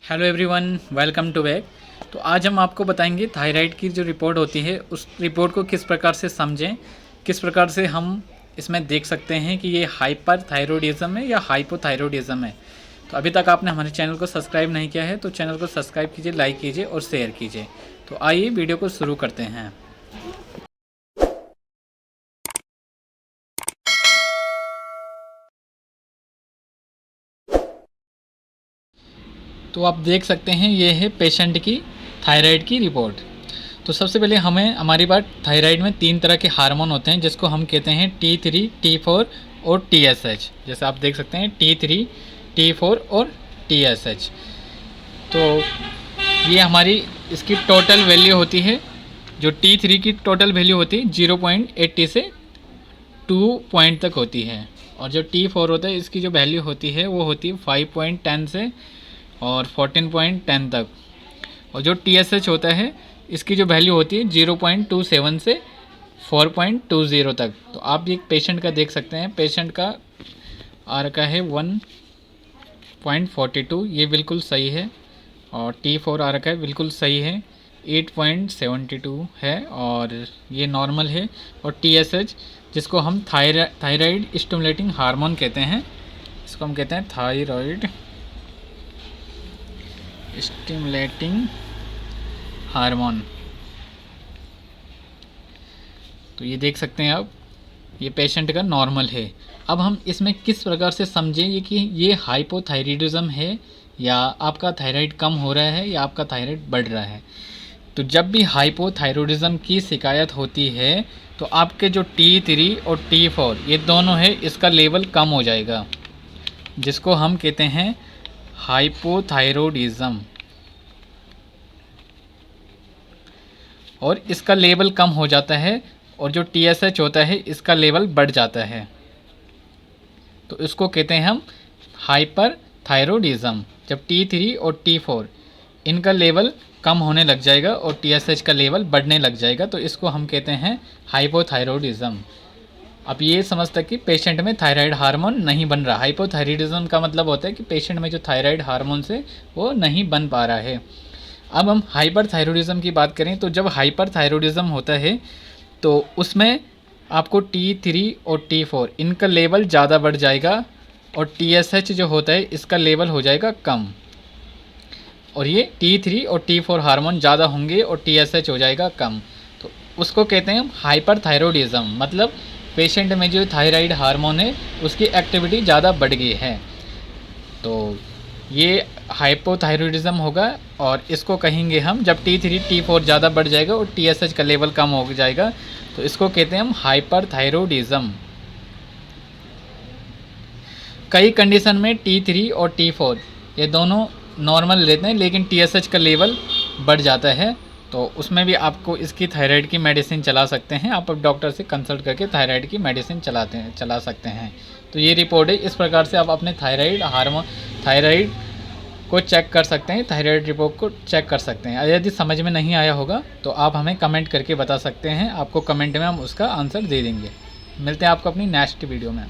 Hello everyone, welcome to back. तो आज हम आपको बताएंगे थायराइड की जो रिपोर्ट होती है उस रिपोर्ट को किस प्रकार से समझें, किस प्रकार से हम इसमें देख सकते हैं कि ये हाइपर थायरॉयडिज्म है या हाइपोथायरॉयडिज्म है। तो अभी तक आपने हमारे चैनल को सब्सक्राइब नहीं किया है तो चैनल को सब्सक्राइब कीजिए, लाइक कीजिए और शेयर कीजिए। तो आइए वीडियो को शुरू करते हैं। तो आप देख सकते हैं ये है पेशेंट की थायराइड की रिपोर्ट। तो सबसे पहले हमारी बात, थायराइड में 3 तरह के हार्मोन होते हैं जिसको हम कहते हैं T3, T4 और TSH। जैसे आप देख सकते हैं T3, T4 और TSH। तो ये हमारी इसकी टोटल वैल्यू होती है। जो T3 की टोटल वैल्यू होती है 0.80 से 2 पॉइंट तक होती है, और जो T4 होता है इसकी जो वैल्यू होती है वो होती है 5.10 से और 14.10 तक। और जो TSH होता है इसकी जो वैल्यू होती है 0.27 से 4.20 तक। तो आप एक पेशेंट का देख सकते हैं, पेशेंट का आ रखा है 1.42, ये बिल्कुल सही है। और T4 आ रखा है बिल्कुल सही है, 8.72 है और ये नॉर्मल है। और TSH जिसको हम थायराइड स्टिमुलेटिंग हार्मोन कहते हैं, इसको हम कहते हैं थायराइड स्टिमुलेटिंग हार्मोन। तो ये देख सकते हैं आप, ये पेशेंट का नॉर्मल है। अब हम इसमें किस प्रकार से समझें कि ये हाइपोथायराइडिज्म है या आपका थायराइड कम हो रहा है या आपका थायराइड बढ़ रहा है। तो जब भी हाइपोथायराइडिज्म की शिकायत होती है तो आपके जो T3 और T4 ये दोनों है, इसका लेवल कम हो जाएगा, जिसको हम कहते हैं हाइपोथायराइडिज्म। और इसका लेवल कम हो जाता है और जो TSH होता है इसका लेवल बढ़ जाता है, तो इसको कहते हैं हम हाइपर थायरॉयडिज्म। जब T3 और T4 इनका लेवल कम होने लग जाएगा और TSH का लेवल बढ़ने लग जाएगा, तो इसको हम कहते हैं हाइपोथायरॉयडिज्म। अब ये समझता कि पेशेंट में थायराइड हार्मोन नहीं बन रहा। हाइपोथायरॉयडिज्म का मतलब होता है कि पेशेंट में जो थायराइड हार्मोन है वो नहीं बन पा रहा है। अब हम हाइपर थायरॉयडिज्म की बात करें तो जब हाइपर थायरॉयडिज्म होता है तो उसमें आपको T3 और T4 इनका लेवल ज़्यादा बढ़ जाएगा और TSH जो होता है इसका लेवल हो जाएगा कम। और ये T3 और T4 हार्मोन ज़्यादा होंगे और TSH हो जाएगा कम, तो उसको कहते हैं हम हाइपर थायरॉयडिज्म। मतलब पेशेंट में जो थायराइड हार्मोन है उसकी एक्टिविटी ज़्यादा बढ़ गई है, तो ये हाइपोथायरॉयडिज्म होगा। और इसको कहेंगे हम जब T3 T4 ज़्यादा बढ़ जाएगा और TSH का लेवल कम हो जाएगा, तो इसको कहते हैं हम हाइपर थायरॉयडिज्म। कई कंडीशन में T3 और T4 ये दोनों नॉर्मल रहते हैं लेकिन TSH का लेवल बढ़ जाता है, तो उसमें भी आपको इसकी थायराइड की मेडिसिन चला सकते हैं। आप डॉक्टर से कंसल्ट करके थायराइड की मेडिसिन चला सकते हैं। तो ये रिपोर्ट है, इस प्रकार से आप अपने थायराइड को चेक कर सकते हैं, थायराइड रिपोर्ट को चेक कर सकते हैं। यदि समझ में नहीं आया होगा तो आप हमें कमेंट करके बता सकते हैं, आपको कमेंट में हम उसका आंसर दे देंगे। मिलते हैं आपको अपनी नेक्स्ट वीडियो में।